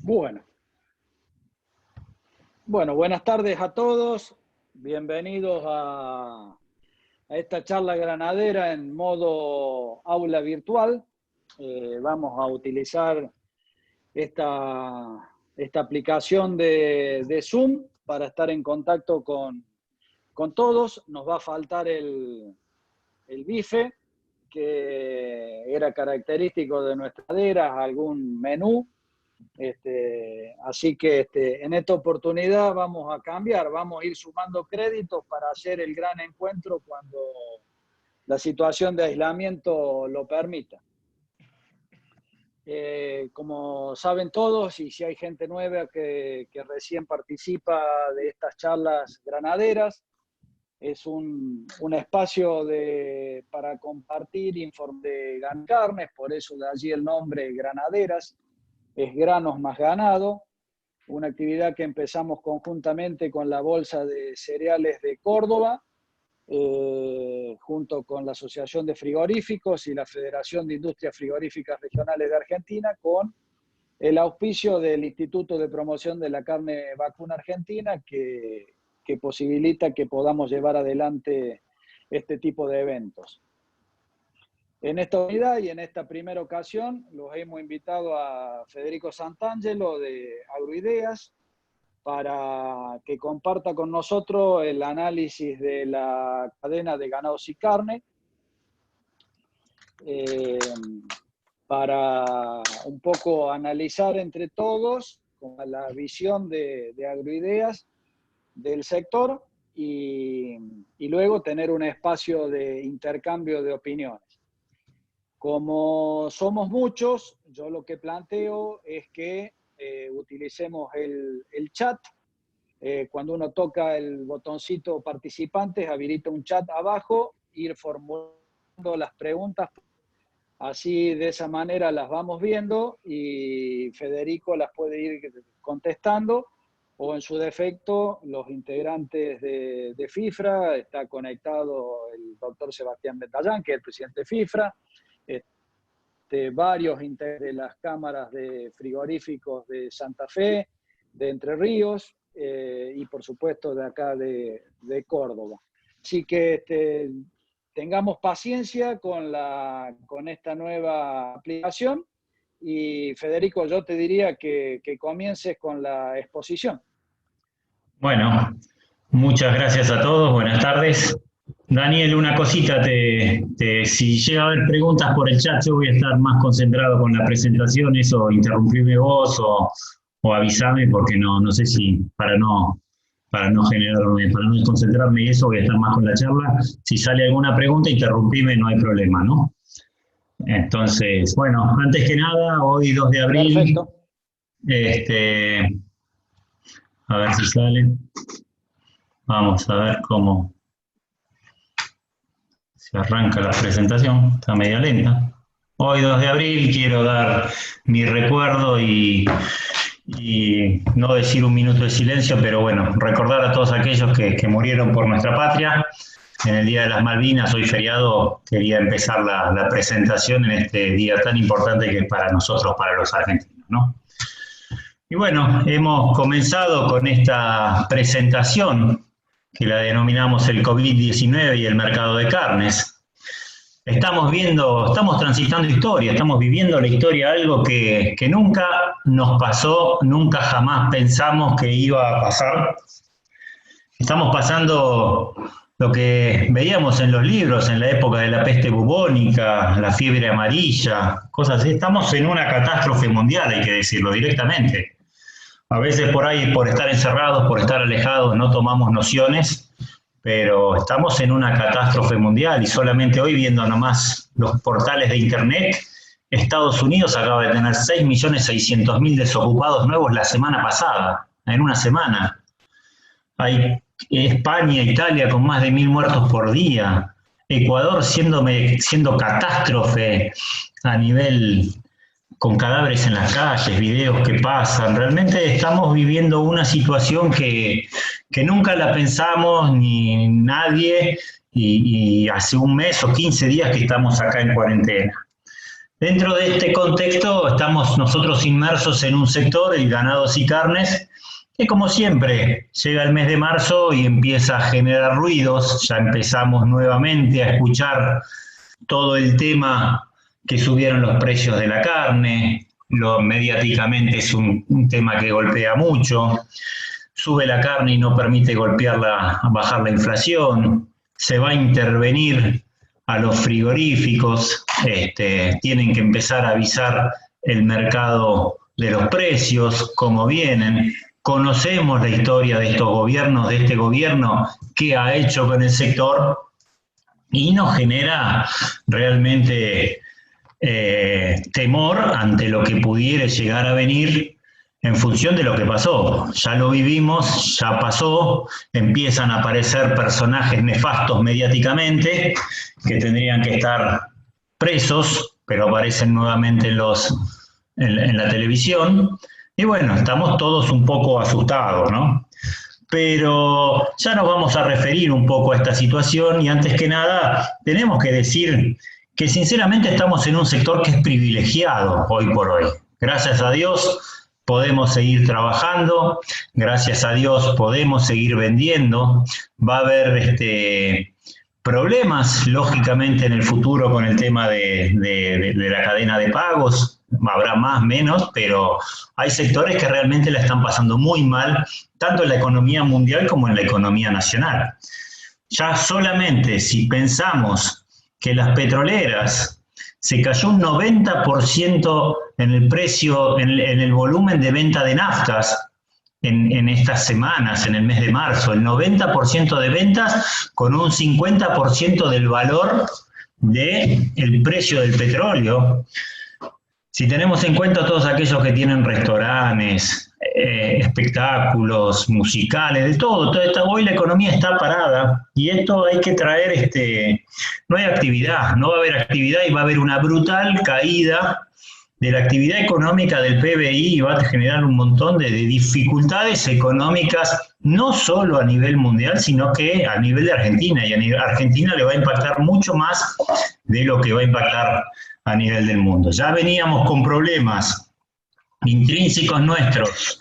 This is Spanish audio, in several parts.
Bueno, buenas tardes a todos. Bienvenidos a esta charla granadera en modo aula virtual. Vamos a utilizar esta aplicación de Zoom para estar en contacto con todos. Nos va a faltar el bife, que era característico de nuestras laderas, algún menú. Así que en esta oportunidad vamos a cambiar, vamos a ir sumando créditos para hacer el gran encuentro cuando la situación de aislamiento lo permita. Como saben todos, y si hay gente nueva que recién participa de estas charlas granaderas, es un espacio para compartir información de carnes, por eso de allí el nombre Granaderas. Es granos más ganado, una actividad que empezamos conjuntamente con la Bolsa de Cereales de Córdoba, junto con la Asociación de Frigoríficos y la Federación de Industrias Frigoríficas Regionales de Argentina, con el auspicio del Instituto de Promoción de la Carne Vacuna Argentina, que posibilita que podamos llevar adelante este tipo de eventos. En esta unidad y en esta primera ocasión los hemos invitado a Federico Santangelo de Agroideas para que comparta con nosotros el análisis de la cadena de ganados y carne, para un poco analizar entre todos con la visión de Agroideas del sector y luego tener un espacio de intercambio de opiniones. Como somos muchos, yo lo que planteo es que utilicemos el chat. Cuando uno toca el botoncito participantes, habilita un chat abajo, ir formulando las preguntas. Así, de esa manera las vamos viendo y Federico las puede ir contestando, o en su defecto, los integrantes de FIFRA. Está conectado el doctor Sebastián Betallán, que es el presidente de FIFRA, varios integrantes de las cámaras de frigoríficos de Santa Fe, de Entre Ríos, y por supuesto de acá de Córdoba. Así que tengamos paciencia con esta nueva aplicación, y Federico, yo te diría que comiences con la exposición. Bueno, muchas gracias a todos, buenas tardes. Daniel, una cosita, si llega a haber preguntas por el chat, yo voy a estar más concentrado con la presentación, eso, interrumpirme vos o avisame, porque no sé si, para no desconcentrarme y eso, voy a estar más con la charla. Si sale alguna pregunta, interrumpime, no hay problema, ¿no? Entonces, bueno, antes que nada, hoy 2 de abril, perfecto. A ver si sale. Vamos a ver cómo se arranca la presentación. Está media lenta. Hoy 2 de abril quiero dar mi recuerdo y no decir un minuto de silencio, pero bueno, recordar a todos aquellos que murieron por nuestra patria. En el Día de las Malvinas, hoy feriado, quería empezar la presentación en este día tan importante que es para nosotros, para los argentinos, ¿no? Y bueno, hemos comenzado con esta presentación que la denominamos el COVID-19 y el mercado de carnes. Estamos transitando historia, estamos viviendo la historia, algo que nunca nos pasó, nunca jamás pensamos que iba a pasar. Estamos pasando lo que veíamos en los libros en la época de la peste bubónica, la fiebre amarilla, cosas así. Estamos en una catástrofe mundial, hay que decirlo directamente. A veces por ahí, por estar encerrados, por estar alejados, no tomamos nociones, pero estamos en una catástrofe mundial y solamente hoy, viendo nomás los portales de internet, Estados Unidos acaba de tener 6.600.000 desocupados nuevos la semana pasada, en una semana. Hay España, Italia con más de 1.000 muertos por día, Ecuador siendo catástrofe a nivel, con cadáveres en las calles, videos que pasan. Realmente estamos viviendo una situación que nunca la pensamos, ni nadie, y hace un mes o 15 días que estamos acá en cuarentena. Dentro de este contexto estamos nosotros inmersos en un sector, el ganados y carnes, que como siempre llega el mes de marzo y empieza a generar ruidos. Ya empezamos nuevamente a escuchar todo el tema que subieron los precios de la carne, mediáticamente es un tema que golpea mucho. Sube la carne y no permite bajar la inflación. Se va a intervenir a los frigoríficos, tienen que empezar a avisar el mercado de los precios, cómo vienen. Conocemos la historia de estos gobiernos, de este gobierno, qué ha hecho con el sector, y nos genera realmente temor ante lo que pudiera llegar a venir en función de lo que pasó. Ya lo vivimos, ya pasó, empiezan a aparecer personajes nefastos mediáticamente que tendrían que estar presos, pero aparecen nuevamente en la televisión. Y bueno, estamos todos un poco asustados, ¿no? Pero ya nos vamos a referir un poco a esta situación y antes que nada tenemos que decir que sinceramente estamos en un sector que es privilegiado hoy por hoy. Gracias a Dios podemos seguir trabajando, gracias a Dios podemos seguir vendiendo. Va a haber problemas, lógicamente, en el futuro con el tema de la cadena de pagos. Habrá más, menos, pero hay sectores que realmente la están pasando muy mal, tanto en la economía mundial como en la economía nacional. Ya solamente si pensamos que las petroleras se cayó un 90% en el precio, en el volumen de venta de naftas en estas semanas, en el mes de marzo, el 90% de ventas con un 50% del valor del precio del petróleo. Si tenemos en cuenta todos aquellos que tienen restaurantes, espectáculos, musicales, de todo, hoy la economía está parada y esto hay que traer, no hay actividad, no va a haber actividad y va a haber una brutal caída de la actividad económica del PBI y va a generar un montón de dificultades económicas, no solo a nivel mundial, sino que a nivel de Argentina, y a Argentina le va a impactar mucho más de lo que va a impactar a nivel del mundo. Ya veníamos con problemas intrínsecos nuestros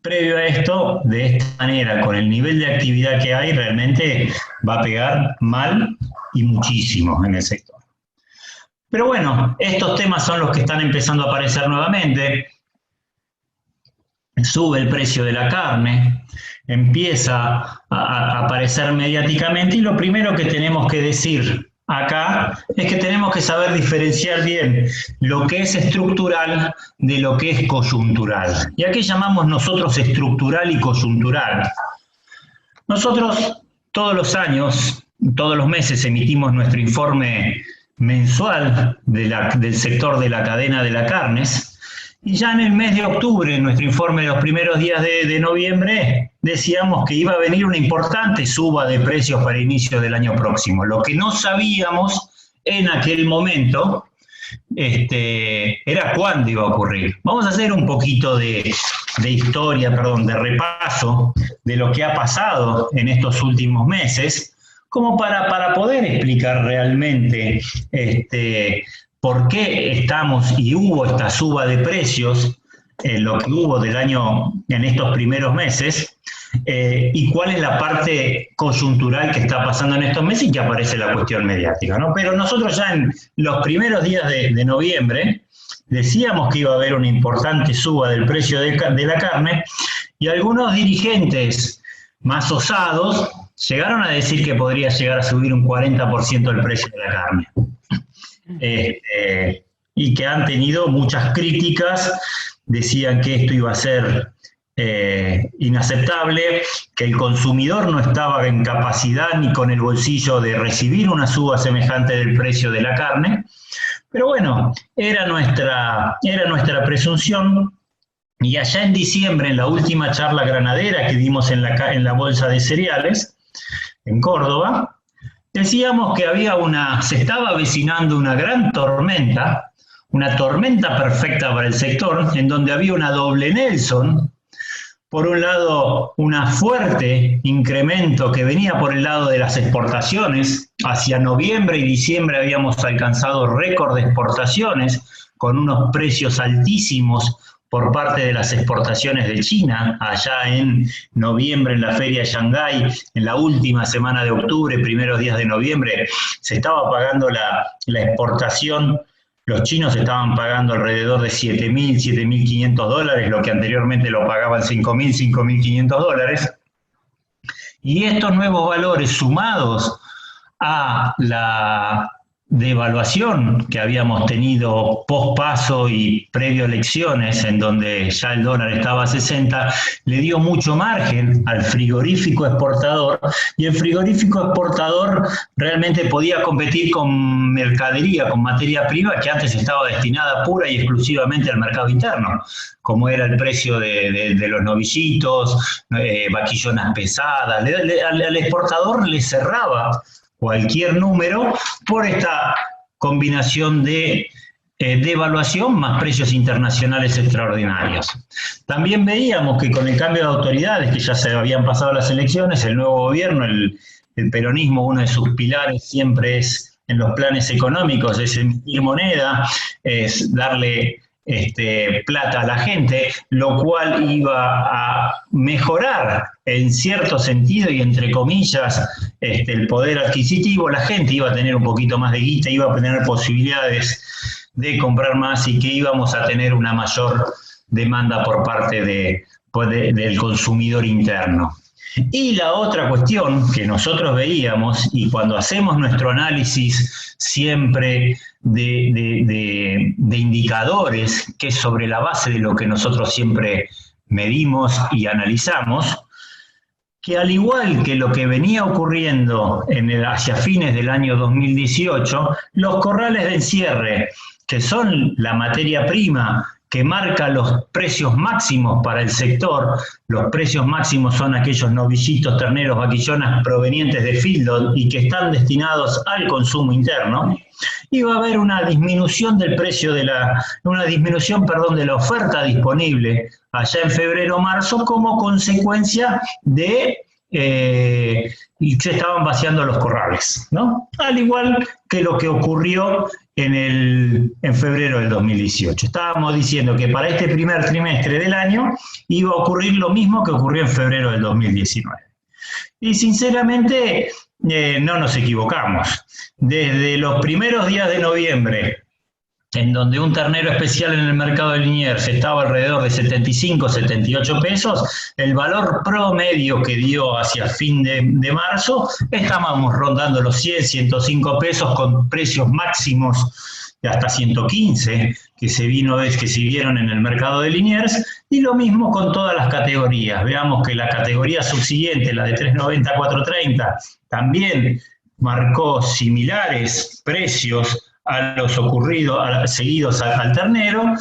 previo a esto, de esta manera, con el nivel de actividad que hay, realmente va a pegar mal y muchísimo en el sector. Pero bueno, estos temas son los que están empezando a aparecer nuevamente. Sube el precio de la carne, empieza a aparecer mediáticamente y lo primero que tenemos que decir acá es que tenemos que saber diferenciar bien lo que es estructural de lo que es coyuntural. ¿Y a qué llamamos nosotros estructural y coyuntural? Nosotros todos los años, todos los meses emitimos nuestro informe mensual del sector de la cadena de las carnes. Y ya en el mes de octubre, en nuestro informe de los primeros días de noviembre, decíamos que iba a venir una importante suba de precios para inicio del año próximo. Lo que no sabíamos en aquel momento era cuándo iba a ocurrir. Vamos a hacer un poquito de historia, de repaso de lo que ha pasado en estos últimos meses, como para poder explicar realmente por qué estamos y hubo esta suba de precios, lo que hubo del año en estos primeros meses, y cuál es la parte coyuntural que está pasando en estos meses y que aparece la cuestión mediática, ¿no? Pero nosotros ya en los primeros días de noviembre decíamos que iba a haber una importante suba del precio de la carne y algunos dirigentes más osados llegaron a decir que podría llegar a subir un 40% el precio de la carne. Y que han tenido muchas críticas, decían que esto iba a ser inaceptable, que el consumidor no estaba en capacidad ni con el bolsillo de recibir una suba semejante del precio de la carne, pero bueno, era nuestra presunción. Y allá en diciembre, en la última charla granadera que dimos en la bolsa de cereales, en Córdoba, decíamos que se estaba avecinando una gran tormenta, una tormenta perfecta para el sector, en donde había una doble Nelson, por un lado, un fuerte incremento que venía por el lado de las exportaciones. Hacia noviembre y diciembre habíamos alcanzado récord de exportaciones con unos precios altísimos por parte de las exportaciones de China. Allá en noviembre, en la feria de Shanghái, en la última semana de octubre, primeros días de noviembre, se estaba pagando la exportación. Los chinos estaban pagando alrededor de $7.000, $7.500, lo que anteriormente lo pagaban $5.000, $5.500. Y estos nuevos valores sumados a la devaluación que habíamos tenido post-paso y previo a elecciones, en donde ya el dólar estaba a 60, le dio mucho margen al frigorífico exportador, y el frigorífico exportador realmente podía competir con mercadería, con materia prima que antes estaba destinada pura y exclusivamente al mercado interno, como era el precio de los novillitos, vaquillonas pesadas. Al exportador le cerraba cualquier número por esta combinación de devaluación más precios internacionales extraordinarios. También veíamos que con el cambio de autoridades, que ya se habían pasado las elecciones, el nuevo gobierno, el peronismo, uno de sus pilares siempre es, en los planes económicos, es emitir moneda, es darle plata a la gente, lo cual iba a mejorar en cierto sentido y entre comillas el poder adquisitivo. La gente iba a tener un poquito más de guita, iba a tener posibilidades de comprar más y que íbamos a tener una mayor demanda por parte del consumidor interno. Y la otra cuestión que nosotros veíamos, y cuando hacemos nuestro análisis siempre de indicadores, que es sobre la base de lo que nosotros siempre medimos y analizamos, que al igual que lo que venía ocurriendo hacia fines del año 2018, los corrales de encierre, que son la materia prima que marca los precios máximos para el sector. Los precios máximos son aquellos novillitos, terneros, vaquillonas provenientes de feedlot y que están destinados al consumo interno. Y va a haber una disminución del precio de la oferta disponible allá en febrero-marzo como consecuencia de y se estaban vaciando los corrales, ¿no? Al igual que lo que ocurrió en febrero del 2018. Estábamos diciendo que para este primer trimestre del año iba a ocurrir lo mismo que ocurrió en febrero del 2019. Y sinceramente no nos equivocamos. Desde los primeros días de noviembre, en donde un ternero especial en el mercado de Liniers estaba alrededor de 75, 78 pesos, el valor promedio que dio hacia fin de marzo, estábamos rondando los 100, 105 pesos con precios máximos de hasta 115 que se vieron en el mercado de Liniers, y lo mismo con todas las categorías. Veamos que la categoría subsiguiente, la de 390 a 430, también marcó similares precios a los seguidos al ternero.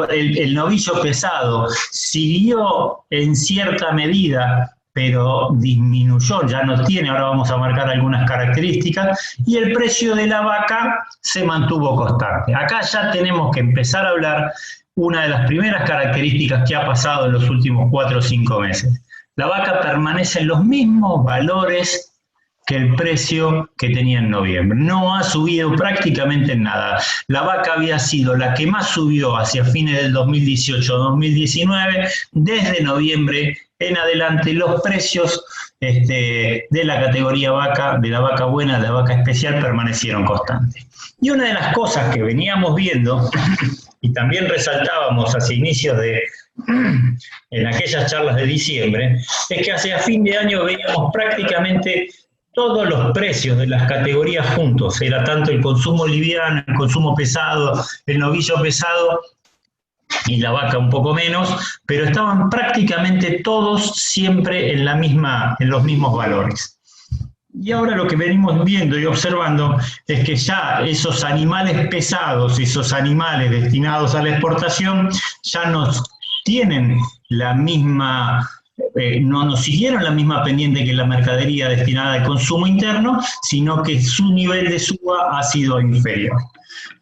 El novillo pesado siguió en cierta medida, pero disminuyó, ya no tiene, ahora vamos a marcar algunas características, y el precio de la vaca se mantuvo constante. Acá ya tenemos que empezar a hablar una de las primeras características que ha pasado en los últimos 4 o 5 meses. La vaca permanece en los mismos valores que el precio que tenía en noviembre. No ha subido prácticamente en nada. La vaca había sido la que más subió hacia fines del 2018-2019. Desde noviembre en adelante los precios de la categoría vaca, de la vaca buena, de la vaca especial, permanecieron constantes. Y una de las cosas que veníamos viendo, y también resaltábamos hacia inicios en aquellas charlas de diciembre, es que hacia fin de año veíamos prácticamente todos los precios de las categorías juntos. Era tanto el consumo liviano, el consumo pesado, el novillo pesado y la vaca un poco menos, pero estaban prácticamente todos siempre en los mismos valores. Y ahora lo que venimos viendo y observando es que ya esos animales pesados, esos animales destinados a la exportación, ya no tienen la misma no nos siguieron la misma pendiente que la mercadería destinada al consumo interno, sino que su nivel de suba ha sido inferior.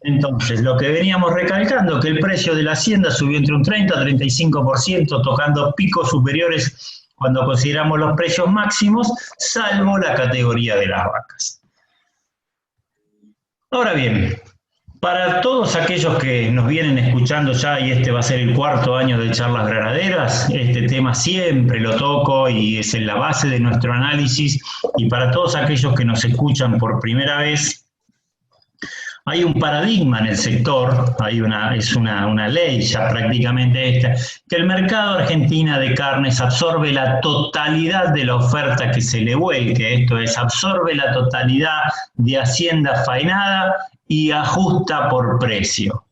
Entonces, lo que veníamos recalcando, que el precio de la hacienda subió entre un 30 a 35%, tocando picos superiores cuando consideramos los precios máximos, salvo la categoría de las vacas. Ahora bien, para todos aquellos que nos vienen escuchando ya, y este va a ser el 4º año de Charlas Granaderas, este tema siempre lo toco y es en la base de nuestro análisis, y para todos aquellos que nos escuchan por primera vez, hay un paradigma en el sector, es una ley ya prácticamente esta, que el mercado argentino de carnes absorbe la totalidad de la oferta que se le vuelque, esto es, absorbe la totalidad de hacienda faenada y ajusta por precio.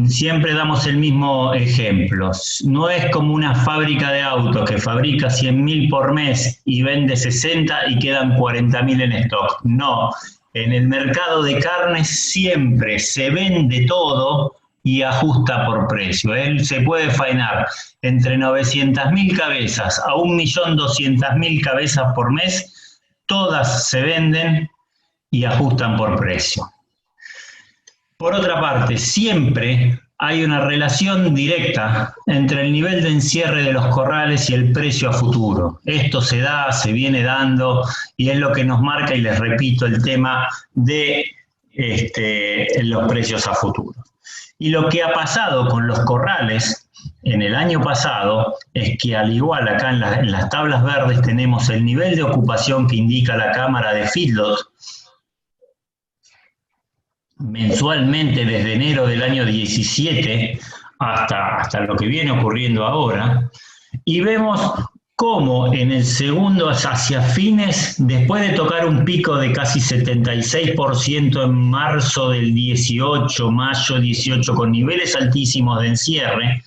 Siempre damos el mismo ejemplo. No es como una fábrica de autos que fabrica 100.000 por mes y vende 60 y quedan 40.000 en stock. No. En el mercado de carnes siempre se vende todo y ajusta por precio. Él se puede faenar entre 900.000 cabezas a 1.200.000 cabezas por mes, todas se venden y ajustan por precio. Por otra parte, siempre hay una relación directa entre el nivel de encierre de los corrales y el precio a futuro. Esto se da, se viene dando, y es lo que nos marca, y les repito, el tema de los precios a futuro. Y lo que ha pasado con los corrales en el año pasado es que, al igual acá en las tablas verdes tenemos el nivel de ocupación que indica la Cámara de Feedlot, mensualmente desde enero del año 17 hasta lo que viene ocurriendo ahora, y vemos cómo en el segundo, hacia fines, después de tocar un pico de casi 76% en marzo del 18, mayo 18, con niveles altísimos de encierre,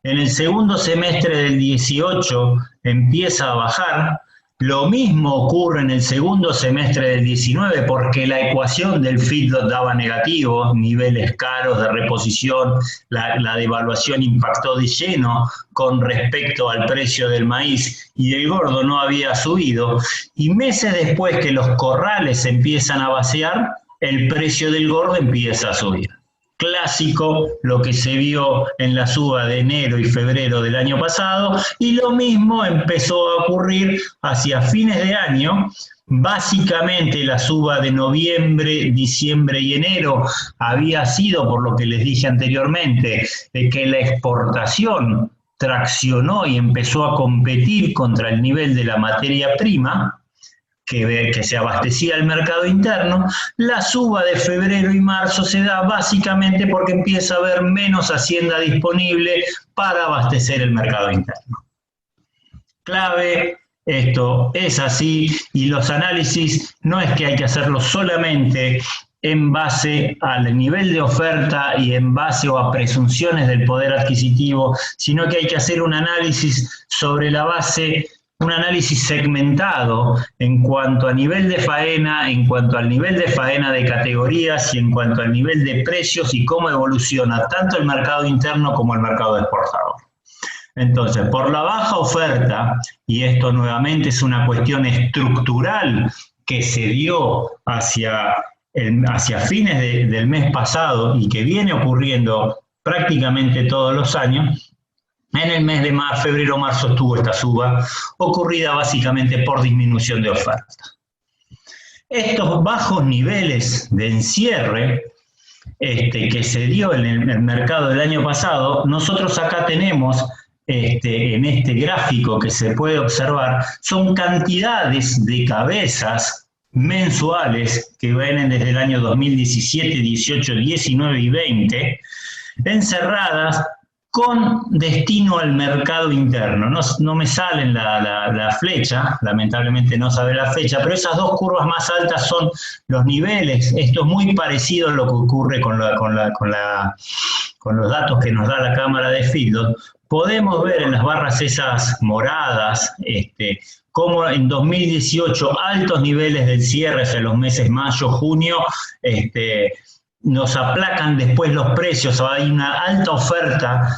en el segundo semestre del 18 empieza a bajar. Lo mismo ocurre en el segundo semestre del 19 porque la ecuación del feedlot daba negativo, niveles caros de reposición, la devaluación impactó de lleno con respecto al precio del maíz y el gordo no había subido. Y meses después que los corrales empiezan a vaciar, el precio del gordo empieza a subir. Clásico lo que se vio en la suba de enero y febrero del año pasado, y lo mismo empezó a ocurrir hacia fines de año. Básicamente la suba de noviembre, diciembre y enero había sido, por lo que les dije anteriormente, que la exportación traccionó y empezó a competir contra el nivel de la materia prima, que se abastecía el mercado interno. La suba de febrero y marzo se da básicamente porque empieza a haber menos hacienda disponible para abastecer el mercado interno. Clave, esto es así, y los análisis no es que hay que hacerlos solamente en base al nivel de oferta y en base o a presunciones del poder adquisitivo, sino que hay que hacer un análisis sobre la base, un análisis segmentado en cuanto a nivel de faena, en cuanto al nivel de faena de categorías y en cuanto al nivel de precios y cómo evoluciona tanto el mercado interno como el mercado exportador. Entonces, por la baja oferta, y esto nuevamente es una cuestión estructural que se dio hacia fines del mes pasado y que viene ocurriendo prácticamente todos los años, en el mes de febrero-marzo estuvo esta suba, ocurrida básicamente por disminución de oferta. Estos bajos niveles de encierre que se dio en el mercado del año pasado, nosotros acá tenemos, en este gráfico que se puede observar, son cantidades de cabezas mensuales que vienen desde el año 2017, 18, 19 y 20, encerradas con destino al mercado interno. No me sale la flecha, lamentablemente no sabe la fecha, pero esas dos curvas más altas son los niveles. Esto es muy parecido a lo que ocurre con los datos que nos da la cámara de Feedlot. Podemos ver en las barras esas moradas, como en 2018 altos niveles del cierre hacia los meses mayo, junio, nos aplacan después los precios, hay una alta oferta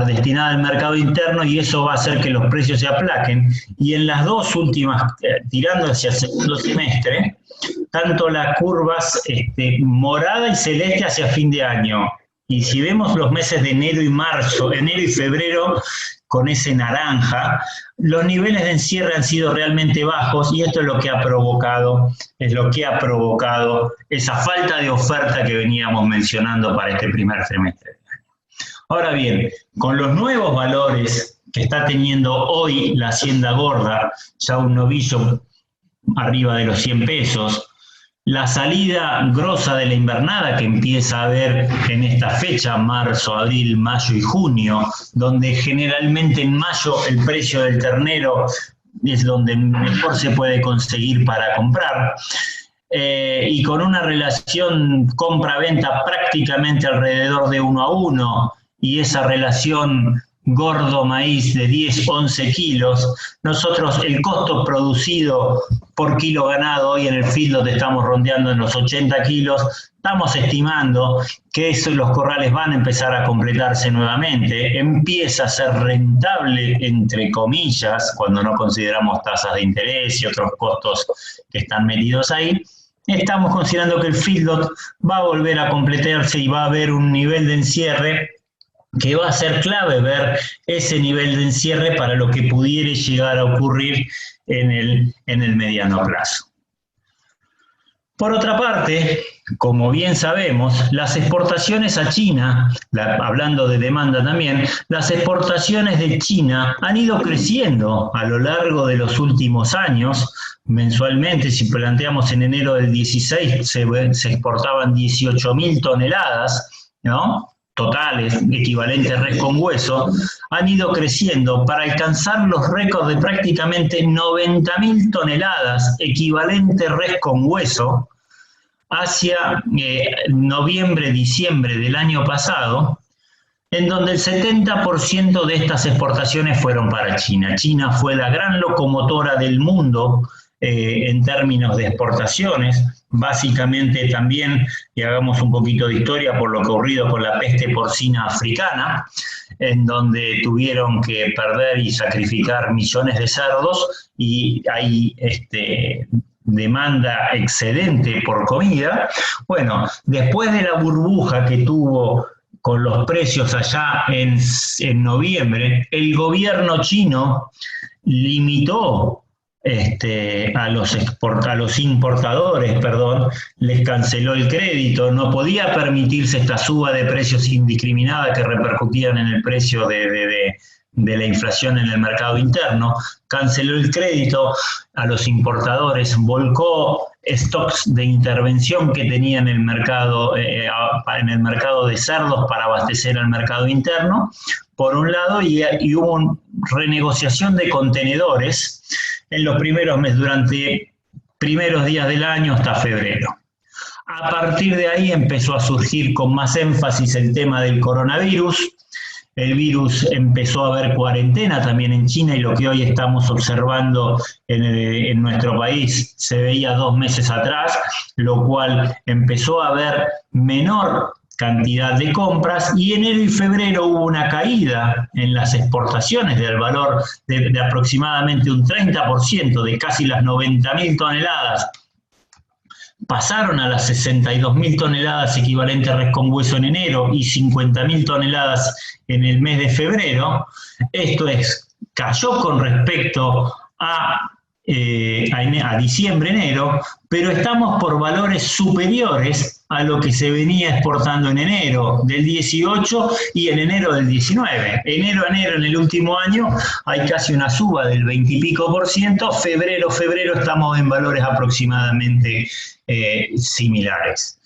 destinada al mercado interno, y eso va a hacer que los precios se aplaquen. Y en las dos últimas, tirando hacia el segundo semestre, tanto las curvas morada y celeste hacia fin de año. Y si vemos los meses de enero y febrero, con ese naranja, los niveles de encierre han sido realmente bajos, y esto es lo que ha provocado esa falta de oferta que veníamos mencionando para este primer trimestre. Ahora bien, con los nuevos valores que está teniendo hoy la hacienda gorda, ya un novillo arriba de los 100 pesos, la salida grosa de la invernada que empieza a haber en esta fecha, marzo, abril, mayo y junio, donde generalmente en mayo el precio del ternero es donde mejor se puede conseguir para comprar, y con una relación compra-venta prácticamente alrededor de 1 a 1, y esa relación gordo maíz de 10-11 kilos, nosotros el costo producido por kilo ganado hoy en el feedlot estamos rondeando en los 80 kilos, estamos estimando que los corrales van a empezar a completarse nuevamente, empieza a ser rentable, entre comillas, cuando no consideramos tasas de interés y otros costos que están metidos ahí. Estamos considerando que el feedlot va a volver a completarse y va a haber un nivel de encierre que va a ser clave ver ese nivel de encierre para lo que pudiera llegar a ocurrir en el mediano plazo. Por otra parte, como bien sabemos, las exportaciones a China, hablando de demanda también, las exportaciones de China han ido creciendo a lo largo de los últimos años. Mensualmente, si planteamos en enero del 16, se exportaban 18.000 toneladas, ¿no?, totales, equivalentes res con hueso, han ido creciendo para alcanzar los récords de prácticamente 90.000 toneladas equivalentes res con hueso hacia noviembre, diciembre del año pasado, en donde el 70% de estas exportaciones fueron para China. China fue la gran locomotora del mundo en términos de exportaciones, básicamente también, y hagamos un poquito de historia por lo que ocurrido con la peste porcina africana, en donde tuvieron que perder y sacrificar millones de cerdos, y hay demanda excedente por comida. Bueno, después de la burbuja que tuvo con los precios allá en noviembre, el gobierno chino limitó a los importadores, les canceló el crédito, no podía permitirse esta suba de precios indiscriminada que repercutían en el precio de la inflación en el mercado interno, canceló el crédito a los importadores, volcó stocks de intervención que tenía en el mercado de cerdos para abastecer al mercado interno, por un lado, y hubo una renegociación de contenedores en los primeros meses, durante primeros días del año hasta febrero. A partir de ahí empezó a surgir con más énfasis el tema del coronavirus. El virus empezó a haber cuarentena también en China, y lo que hoy estamos observando en nuestro país se veía 2 meses atrás, lo cual empezó a haber menor cantidad de compras, y enero y febrero hubo una caída en las exportaciones del valor de aproximadamente un 30%, de casi las 90.000 toneladas. Pasaron a las 62.000 toneladas equivalentes res con hueso en enero y 50.000 toneladas en el mes de febrero. Esto cayó con respecto a diciembre, enero, pero estamos por valores superiores a lo que se venía exportando en enero del 18 y en enero del 19. Enero a enero en el último año hay casi una suba del 20 y pico %, febrero estamos en valores aproximadamente similares.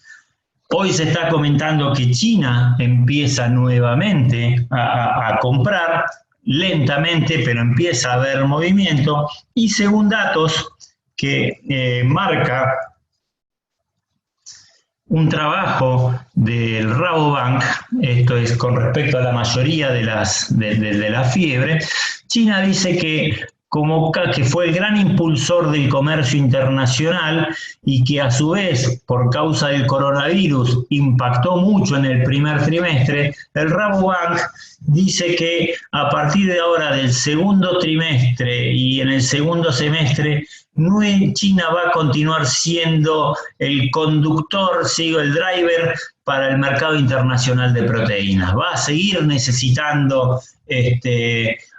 Hoy se está comentando que China empieza nuevamente a comprar, lentamente, pero empieza a haber movimiento, y según datos que marca un trabajo del Rabobank, esto es con respecto a la mayoría de la fiebre, China dice que que fue el gran impulsor del comercio internacional y que a su vez, por causa del coronavirus, impactó mucho en el primer trimestre, el Rabobank dice que a partir de ahora del segundo trimestre y en el segundo semestre, China va a continuar siendo el conductor, el driver para el mercado internacional de proteínas. Va a seguir necesitando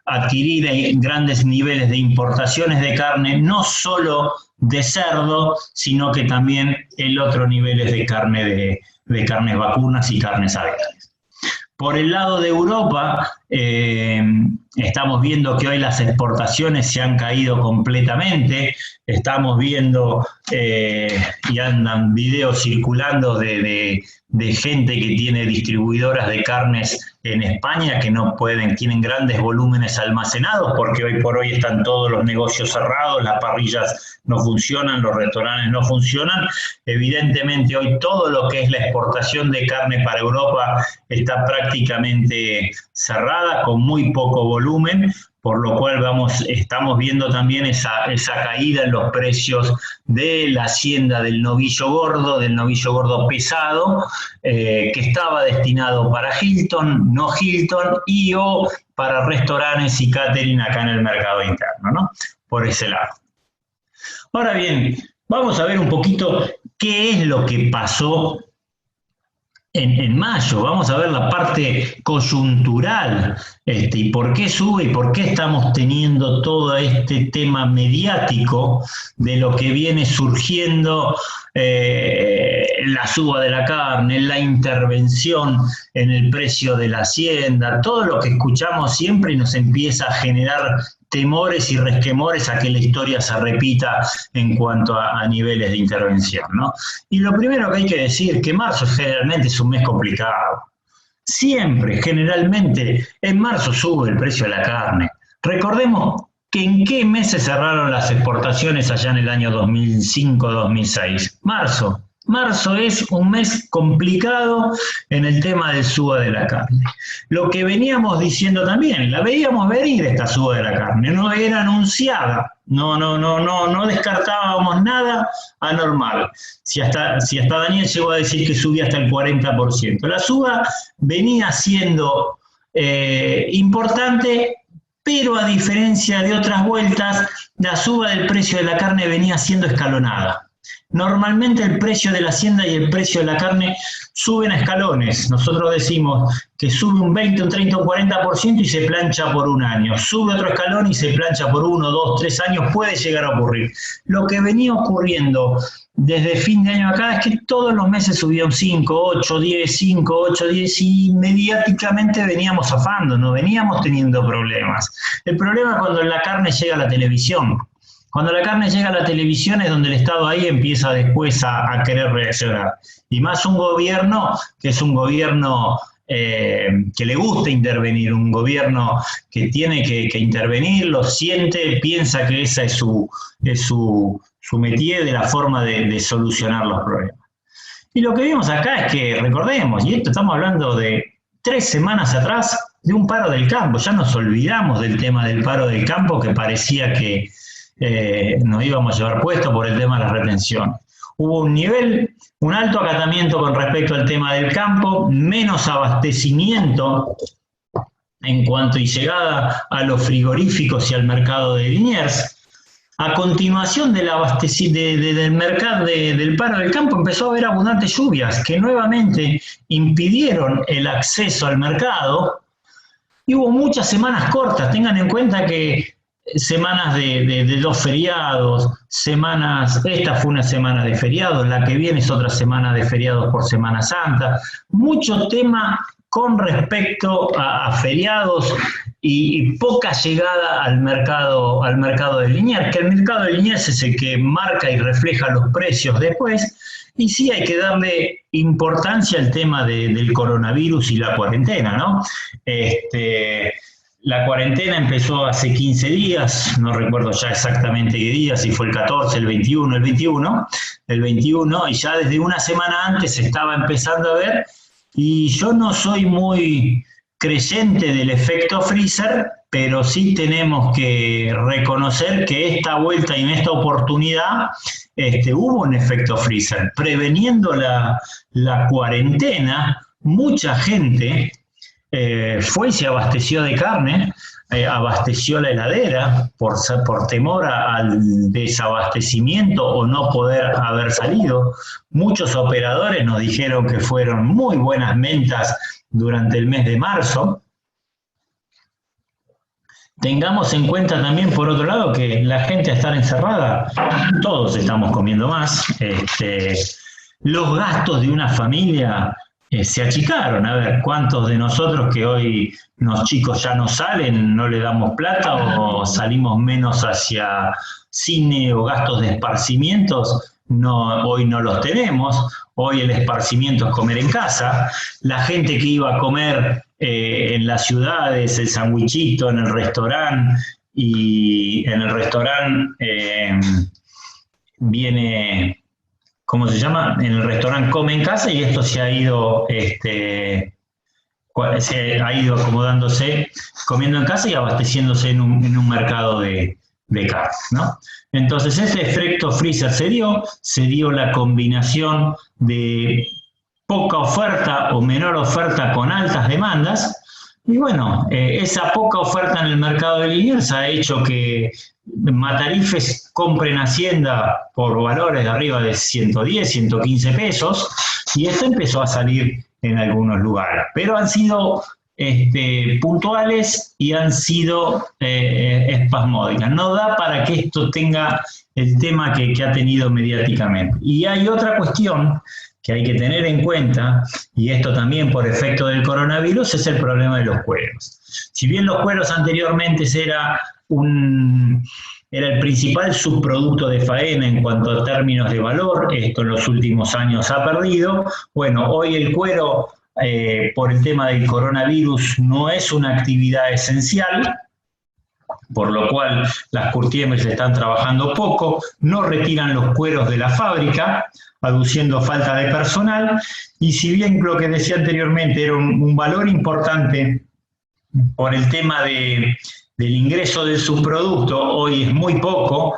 adquirir grandes niveles de importaciones de carne, no solo de cerdo, sino que también el otro niveles de carne de carnes vacunas y carnes aves. Por el lado de Europa, estamos viendo que hoy las exportaciones se han caído completamente. Estamos viendo, y andan videos circulando de gente que tiene distribuidoras de carnes en España que no pueden, tienen grandes volúmenes almacenados porque hoy por hoy están todos los negocios cerrados, las parrillas no funcionan, los restaurantes no funcionan. Evidentemente hoy todo lo que es la exportación de carne para Europa está prácticamente cerrada, con muy poco volumen, por lo cual estamos viendo también esa caída en los precios de la hacienda del novillo gordo pesado, que estaba destinado para Hilton, no Hilton, y o para restaurantes y catering acá en el mercado interno, ¿no? Por ese lado. Ahora bien, vamos a ver un poquito qué es lo que pasó en mayo. Vamos a ver la parte coyuntural, y por qué sube y por qué estamos teniendo todo este tema mediático de lo que viene surgiendo, la suba de la carne, la intervención en el precio de la hacienda, todo lo que escuchamos siempre y nos empieza a generar temores y resquemores a que la historia se repita en cuanto a niveles de intervención, ¿no? Y lo primero que hay que decir, que marzo generalmente es un mes complicado. Siempre, generalmente, en marzo sube el precio de la carne. Recordemos que en qué meses cerraron las exportaciones allá en el año 2005-2006. Marzo. Marzo es un mes complicado en el tema del suba de la carne. Lo que veníamos diciendo también, la veíamos venir esta suba de la carne, no era anunciada, no descartábamos nada anormal. Si hasta Daniel llegó a decir que subía hasta el 40%. La suba venía siendo importante, pero a diferencia de otras vueltas, la suba del precio de la carne venía siendo escalonada. Normalmente el precio de la hacienda y el precio de la carne suben a escalones. Nosotros decimos que sube un 20, un 30, un 40% y se plancha por un año. Sube otro escalón y se plancha por 1, 2, 3 años, puede llegar a ocurrir. Lo que venía ocurriendo desde fin de año acá es que todos los meses subía un 5, 8, 10, 5, 8, 10 y mediáticamente veníamos zafando, no veníamos teniendo problemas. El problema es cuando la carne llega a la televisión. Cuando la carne llega a la televisión es donde el Estado ahí empieza después a querer reaccionar. Y más un gobierno que es un gobierno que le gusta intervenir, un gobierno que tiene que intervenir, lo siente, piensa que esa es su métier de la forma de solucionar los problemas. Y lo que vimos acá es que, recordemos, y esto estamos hablando de 3 semanas atrás, de un paro del campo. Ya nos olvidamos del tema del paro del campo, que parecía que nos íbamos a llevar puesto por el tema de las retenciones. Hubo un alto acatamiento con respecto al tema del campo, menos abastecimiento en cuanto y llegada a los frigoríficos y al mercado de Liniers. A continuación del mercado del paro del campo empezó a haber abundantes lluvias que nuevamente impidieron el acceso al mercado y hubo muchas semanas cortas. Tengan en cuenta que semanas de 2 feriados, esta fue una semana de feriados, la que viene es otra semana de feriados por Semana Santa, mucho tema con respecto a feriados y poca llegada al mercado de Liniers, que el mercado de Liniers es el que marca y refleja los precios después, y sí hay que darle importancia al tema del coronavirus y la cuarentena, ¿no? La cuarentena empezó hace 15 días, no recuerdo ya exactamente qué día, si fue el 14, el 21, y ya desde una semana antes se estaba empezando a ver, y yo no soy muy creyente del efecto freezer, pero sí tenemos que reconocer que esta vuelta y en esta oportunidad hubo un efecto freezer. Preveniendo la cuarentena, mucha gente fue y se abasteció de carne, abasteció la heladera por temor al desabastecimiento o no poder haber salido. Muchos operadores nos dijeron que fueron muy buenas ventas durante el mes de marzo. Tengamos en cuenta también, por otro lado, que la gente al estar encerrada, todos estamos comiendo más. Los gastos de una familia se achicaron. A ver, ¿cuántos de nosotros que hoy los chicos ya no salen, no le damos plata o salimos menos hacia cine o gastos de esparcimientos? No, hoy no los tenemos. Hoy el esparcimiento es comer en casa. La gente que iba a comer en las ciudades, el sandwichito en el restaurante, y en el restaurante viene, ¿cómo se llama? En el restaurante come en casa, y esto se ha ido acomodándose, comiendo en casa y abasteciéndose en un mercado de carne, ¿no? Entonces ese efecto freezer se dio la combinación de poca oferta o menor oferta con altas demandas, y bueno, esa poca oferta en el mercado de Liniers ha hecho que Matarifes compren Hacienda por valores de arriba de 110, 115 pesos, y esto empezó a salir en algunos lugares, pero han sido puntuales y han sido espasmódicas. No da para que esto tenga el tema que ha tenido mediáticamente. Y hay otra cuestión que hay que tener en cuenta, y esto también por efecto del coronavirus, es el problema de los cueros. Si bien los cueros anteriormente era el principal subproducto de faena en cuanto a términos de valor, esto en los últimos años ha perdido. Bueno, hoy el cuero, por el tema del coronavirus, no es una actividad esencial, por lo cual las courtiers están trabajando poco, no retiran los cueros de la fábrica, aduciendo falta de personal, y si bien lo que decía anteriormente era un valor importante por el tema del ingreso del subproducto, hoy es muy poco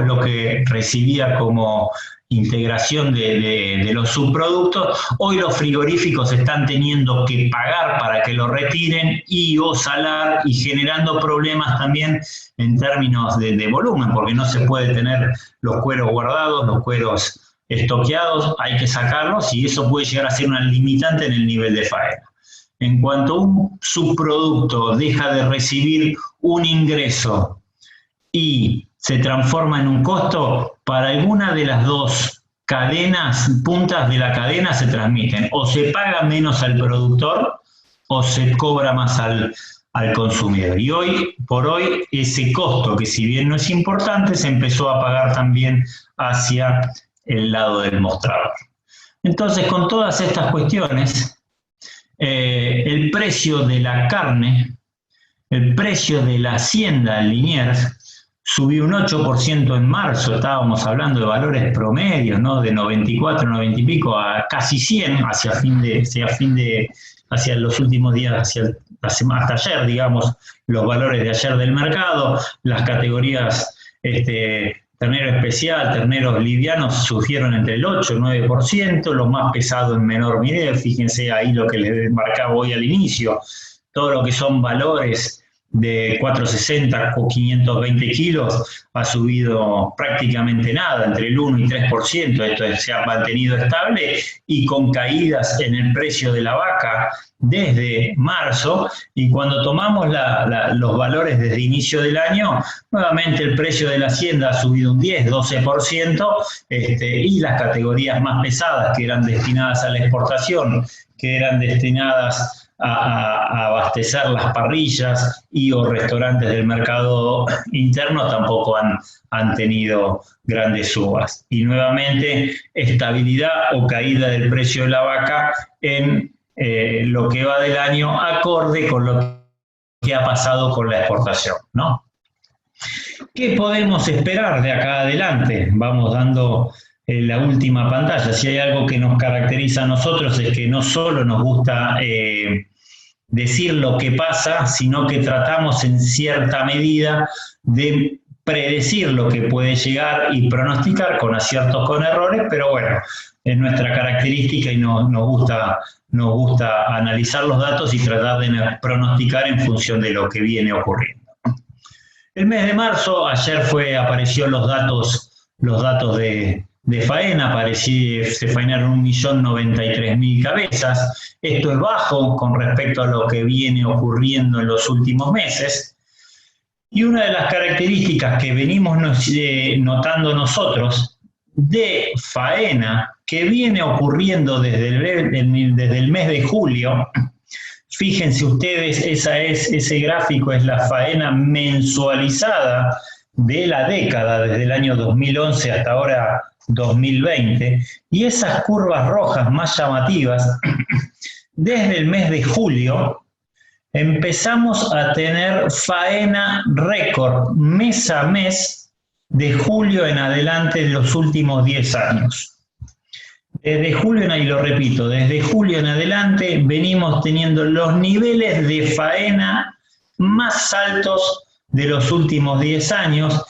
es lo que recibía como integración de los subproductos. Hoy los frigoríficos están teniendo que pagar para que lo retiren o salar, y generando problemas también en términos de volumen, porque no se puede tener los cueros guardados, los cueros estoqueados, hay que sacarlos, y eso puede llegar a ser una limitante en el nivel de faena. En cuanto un subproducto deja de recibir un ingreso y se transforma en un costo, para alguna de las dos puntas de la cadena se transmiten: o se paga menos al productor o se cobra más al consumidor. Y hoy por hoy ese costo, que si bien no es importante, se empezó a pagar también hacia el lado del mostrador. Entonces, con todas estas cuestiones, el precio de la carne, el precio de la hacienda en Liniers subió un 8% en marzo. Estábamos hablando de valores promedios, ¿no? De 94, 90 y pico a casi 100 hacia los últimos días, hasta ayer, digamos, los valores de ayer del mercado. Las categorías ternero especial, terneros livianos surgieron entre el 8 y el 9%, los más pesados en menor medida. Fíjense ahí lo que les marcaba hoy al inicio, todo lo que son valores de 460 o 520 kilos ha subido prácticamente nada, entre el 1 y 3%, esto se ha mantenido estable, y con caídas en el precio de la vaca desde marzo. Y cuando tomamos los valores desde inicio del año, nuevamente el precio de la hacienda ha subido un 10, 12%, y las categorías más pesadas, que eran destinadas a la exportación, que eran destinadas a abastecer las parrillas o restaurantes del mercado interno, tampoco han tenido grandes subas. Y nuevamente estabilidad o caída del precio de la vaca en lo que va del año, acorde con lo que ha pasado con la exportación, ¿no? ¿Qué podemos esperar de acá adelante? Vamos dando la última pantalla. Si hay algo que nos caracteriza a nosotros, es que no solo nos gusta decir lo que pasa, sino que tratamos en cierta medida de predecir lo que puede llegar y pronosticar con aciertos, con errores, pero bueno, es nuestra característica y nos gusta analizar los datos y tratar de pronosticar en función de lo que viene ocurriendo. El mes de marzo, ayer aparecieron los datos de faena, se faenaron 1.093.000 cabezas. Esto es bajo con respecto a lo que viene ocurriendo en los últimos meses. Y una de las características que venimos notando nosotros de faena, que viene ocurriendo desde el mes de julio, fíjense ustedes, ese gráfico es la faena mensualizada de la década, desde el año 2011 hasta ahora 2020, y esas curvas rojas más llamativas, desde el mes de julio, empezamos a tener faena récord mes a mes de julio en adelante en los últimos 10 años. Desde julio, y lo repito, desde julio en adelante venimos teniendo los niveles de faena más altos de los últimos 10 años.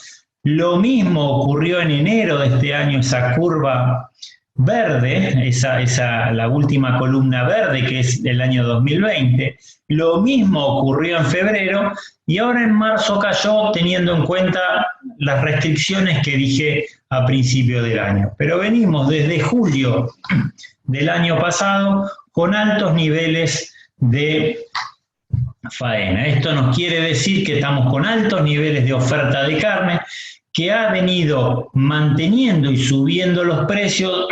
Lo mismo ocurrió en enero de este año, esa curva verde, la última columna verde que es del año 2020. Lo mismo ocurrió en febrero y ahora en marzo cayó teniendo en cuenta las restricciones que dije a principio del año. Pero venimos desde julio del año pasado con altos niveles de faena. Esto nos quiere decir que estamos con altos niveles de oferta de carne, que ha venido manteniendo y subiendo los precios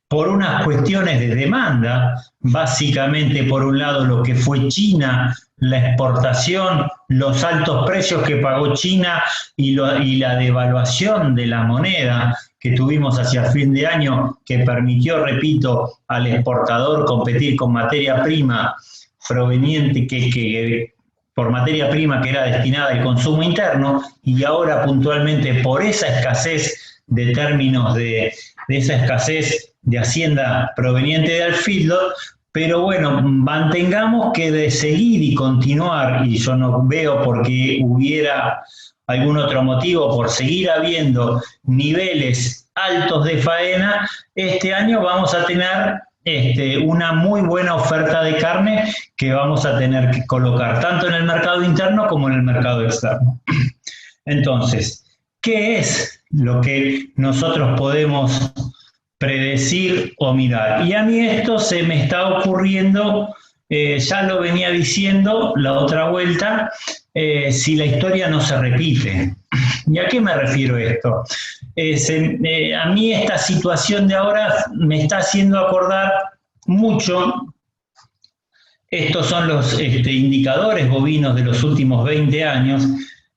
por unas cuestiones de demanda, básicamente por un lado lo que fue China, la exportación, los altos precios que pagó China y la devaluación de la moneda que tuvimos hacia fin de año, que permitió, repito, al exportador competir con materia prima proveniente por materia prima que era destinada al consumo interno, y ahora puntualmente por esa escasez de términos de esa escasez de hacienda proveniente del feedlot. Pero bueno, mantengamos que de seguir y continuar, y yo no veo por qué hubiera algún otro motivo por seguir habiendo niveles altos de faena, este año vamos a tener una muy buena oferta de carne que vamos a tener que colocar tanto en el mercado interno como en el mercado externo. Entonces, ¿qué es lo que nosotros podemos predecir o mirar? Y a mí esto se me está ocurriendo, ya lo venía diciendo la otra vuelta, si la historia no se repite. ¿Y a qué me refiero esto? A mí esta situación de ahora me está haciendo acordar mucho. Estos son los indicadores bovinos de los últimos 20 años,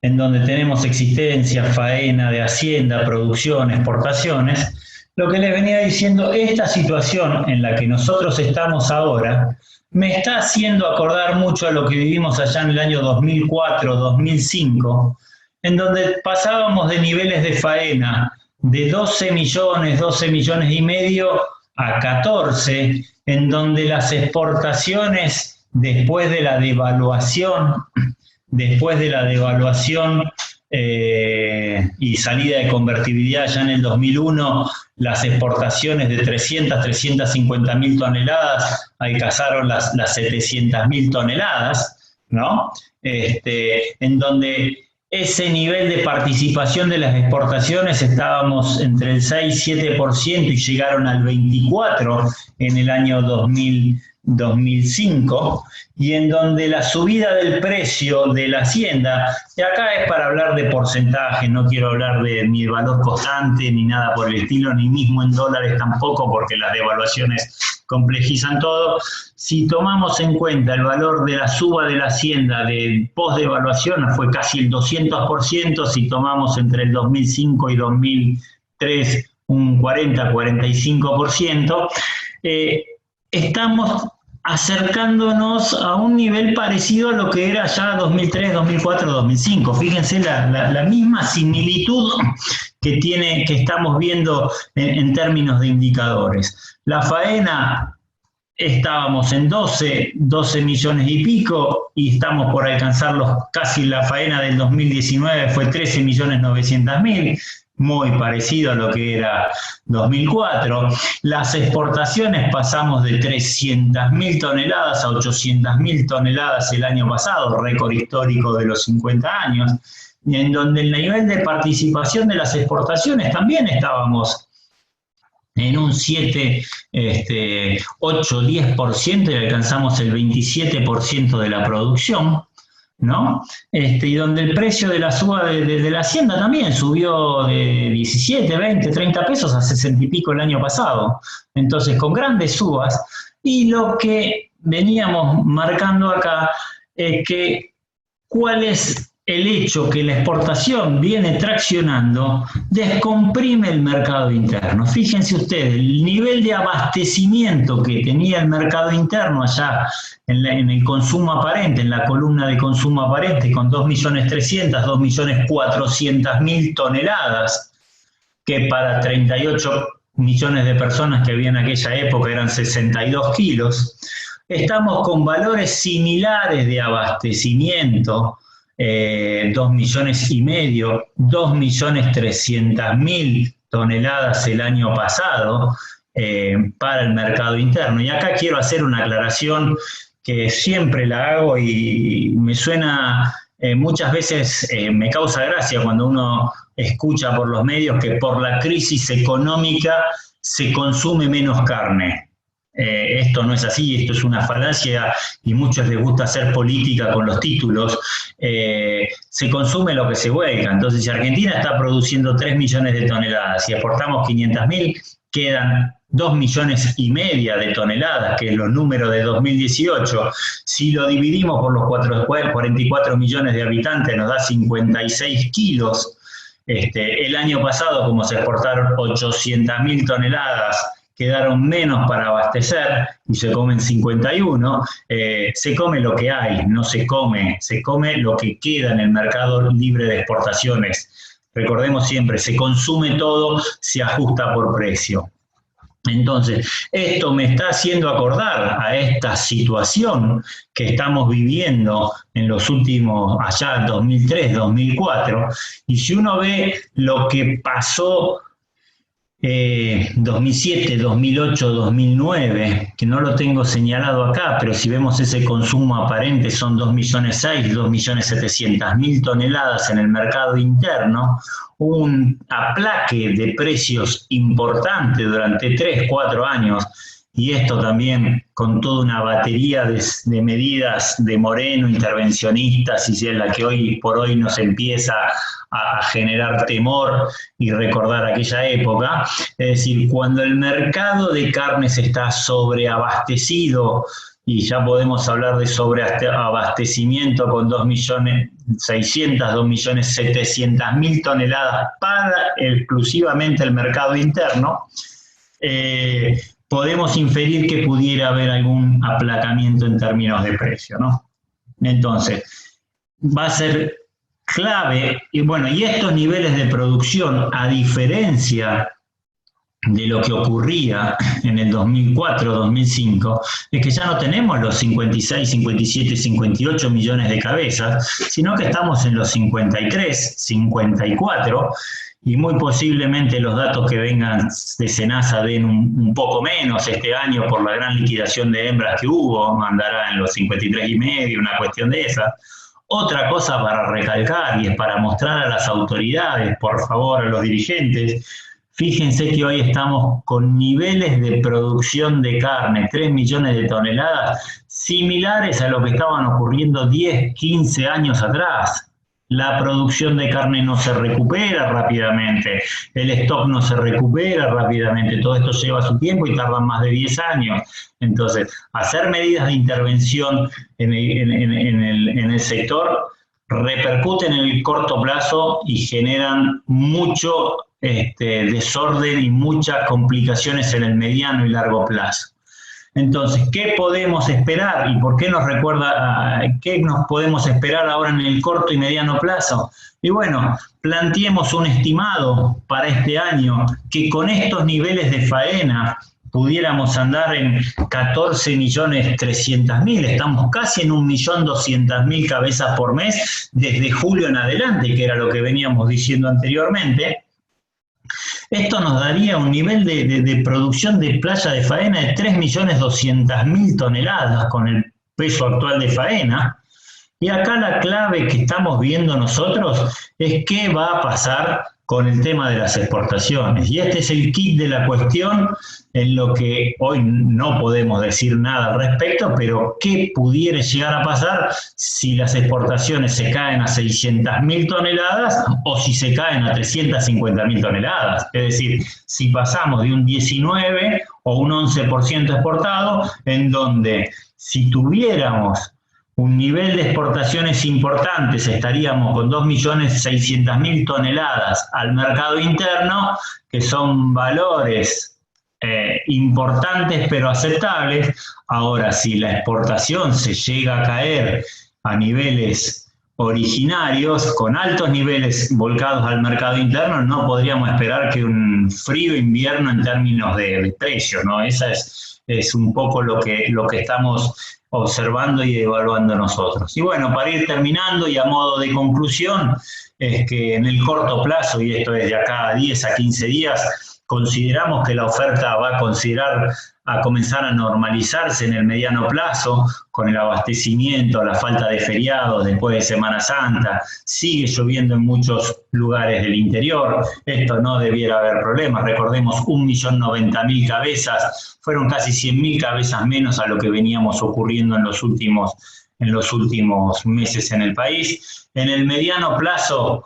en donde tenemos existencia, faena de hacienda, producción, exportaciones. Lo que les venía diciendo, esta situación en la que nosotros estamos ahora, me está haciendo acordar mucho a lo que vivimos allá en el año 2004, 2005, en donde pasábamos de niveles de faena de 12 millones y medio a 14, en donde las exportaciones después de la devaluación y salida de convertibilidad ya en el 2001, las exportaciones de 350.000 toneladas alcanzaron las 700.000 toneladas, ¿no? En donde ese nivel de participación de las exportaciones estábamos entre el 6-7% y llegaron al 24% en el año 2005, y en donde la subida del precio de la hacienda, y acá es para hablar de porcentaje, no quiero hablar de ni de valor constante ni nada por el estilo, ni mismo en dólares tampoco, porque las devaluaciones complejizan todo. Si tomamos en cuenta el valor de la suba de la hacienda de post-devaluación, fue casi el 200%, si tomamos entre el 2005 y 2003 un 40-45%, estamos acercándonos a un nivel parecido a lo que era ya 2003, 2004, 2005. Fíjense la misma similitud que estamos viendo en términos de indicadores. La faena estábamos en 12 millones y pico, y estamos por alcanzar casi la faena del 2019 fue 13.900.000, muy parecido a lo que era 2004. Las exportaciones pasamos de 300.000 toneladas a 800.000 toneladas el año pasado, récord histórico de los 50 años, en donde el nivel de participación de las exportaciones también estábamos en un 7, 8, 10% y alcanzamos el 27% de la producción, ¿no? Y donde el precio de la suba de la hacienda también subió de 17, 20, 30 pesos a 60 y pico el año pasado. Entonces, con grandes subas, y lo que veníamos marcando acá es que cuál es el hecho que la exportación viene traccionando, descomprime el mercado interno. Fíjense ustedes, el nivel de abastecimiento que tenía el mercado interno allá en el consumo aparente, en la columna de consumo aparente, con 2.300.000, 2.400.000 toneladas, que para 38 millones de personas que había en aquella época eran 62 kilos, estamos con valores similares de abastecimiento, 2,5 millones, 2.300.000 toneladas el año pasado para el mercado interno. Y acá quiero hacer una aclaración que siempre la hago y me suena, muchas veces me causa gracia cuando uno escucha por los medios que por la crisis económica se consume menos carne. Esto no es así, esto es una falacia y muchos les gusta hacer política con los títulos. Se consume lo que se vuelca. Entonces, si Argentina está produciendo 3 millones de toneladas y exportamos 500.000, quedan 2,5 millones de toneladas, que es los números de 2018. Si lo dividimos por los 44 millones de habitantes, nos da 56 kilos. El año pasado, como se exportaron 800.000 toneladas, quedaron menos para abastecer y se comen 51, se come lo que hay, no se come lo que queda en el mercado libre de exportaciones. Recordemos siempre, se consume todo, se ajusta por precio. Entonces, esto me está haciendo acordar a esta situación que estamos viviendo en los últimos, allá 2003, 2004, y si uno ve lo que pasó 2007, 2008, 2009, que no lo tengo señalado acá, pero si vemos ese consumo aparente son 2,600.000, 2,700.000 toneladas en el mercado interno, un aplaque de precios importante durante 3, 4 años, y esto también con toda una batería de medidas de Moreno, intervencionistas, y es la que hoy por hoy nos empieza a generar temor y recordar aquella época. Es decir, cuando el mercado de carnes está sobreabastecido, y ya podemos hablar de sobreabastecimiento con 2.600.000, 2.700.000 toneladas para exclusivamente el mercado interno, podemos inferir que pudiera haber algún aplacamiento en términos de precio, ¿no? Entonces, va a ser clave, y bueno, y estos niveles de producción, a diferencia de lo que ocurría en el 2004, 2005, es que ya no tenemos los 56, 57, 58 millones de cabezas, sino que estamos en los 53, 54, y muy posiblemente los datos que vengan de SENASA den un poco menos este año por la gran liquidación de hembras que hubo, andará en los 53,5, una cuestión de esa. Otra cosa para recalcar, y es para mostrar a las autoridades, por favor, a los dirigentes, fíjense que hoy estamos con niveles de producción de carne, 3 millones de toneladas, similares a lo que estaban ocurriendo 10, 15 años atrás. La producción de carne no se recupera rápidamente, el stock no se recupera rápidamente, todo esto lleva su tiempo y tardan más de 10 años. Entonces, hacer medidas de intervención en el sector repercute en el corto plazo y generan mucho desorden y muchas complicaciones en el mediano y largo plazo. Entonces, ¿qué podemos esperar? ¿Y por qué nos recuerda qué nos podemos esperar ahora en el corto y mediano plazo? Y bueno, planteemos un estimado para este año que con estos niveles de faena pudiéramos andar en 14.300.000, estamos casi en 1.200.000 cabezas por mes desde julio en adelante, que era lo que veníamos diciendo anteriormente. Esto nos daría un nivel de producción de playa de faena de 3.200.000 toneladas con el peso actual de faena. Y acá la clave que estamos viendo nosotros es qué va a pasar con el tema de las exportaciones. Y este es el kit de la cuestión, en lo que hoy no podemos decir nada al respecto, pero qué pudiera llegar a pasar si las exportaciones se caen a 600.000 toneladas o si se caen a 350.000 toneladas. Es decir, si pasamos de un 19 o un 11% exportado, en donde si tuviéramos un nivel de exportaciones importantes, estaríamos con 2.600.000 toneladas al mercado interno, que son valores importantes pero aceptables. Ahora, si la exportación se llega a caer a niveles originarios, con altos niveles volcados al mercado interno, no podríamos esperar que un frío invierno en términos de precios, ¿no? Esa es un poco lo que estamos observando y evaluando nosotros. Y bueno, para ir terminando y a modo de conclusión, es que en el corto plazo, y esto es de acá a 10 a 15 días, consideramos que la oferta va a comenzar a normalizarse en el mediano plazo, con el abastecimiento, la falta de feriados después de Semana Santa. Sigue lloviendo en muchos lugares del interior, esto no debiera haber problemas. Recordemos, 1.090.000 cabezas, fueron casi 100.000 cabezas menos a lo que veníamos ocurriendo en los últimos meses en el país. En el mediano plazo,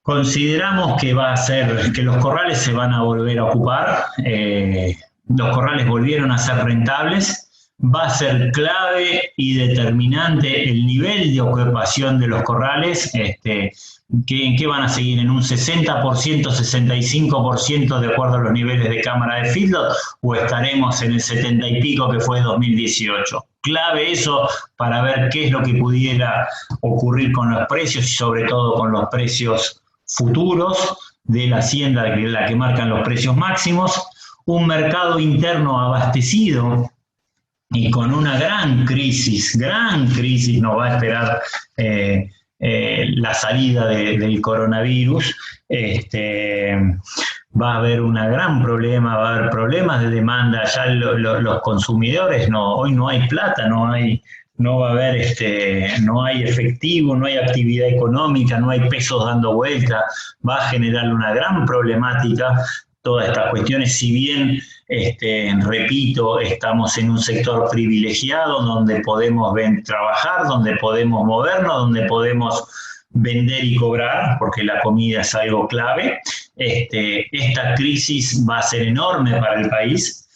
consideramos que que los corrales se van a volver a ocupar. Los corrales volvieron a ser rentables. Va a ser clave y determinante el nivel de ocupación de los corrales, ¿en qué van a seguir? ¿En un 60%, 65% de acuerdo a los niveles de cámara de feedlot, o estaremos en el 70 y pico que fue 2018? Clave eso para ver qué es lo que pudiera ocurrir con los precios y sobre todo con los precios futuros de la hacienda, la que marcan los precios máximos. Un mercado interno abastecido y con una gran crisis nos va a esperar la salida del coronavirus. Va a haber un gran problema, va a haber problemas de demanda. Ya los consumidores, hoy no hay plata, no va a haber, no hay efectivo, no hay actividad económica, no hay pesos dando vuelta. Va a generar una gran problemática todas estas cuestiones. Si bien, repito, estamos en un sector privilegiado donde podemos trabajar, donde podemos movernos, donde podemos vender y cobrar, porque la comida es algo clave. Esta crisis va a ser enorme para el país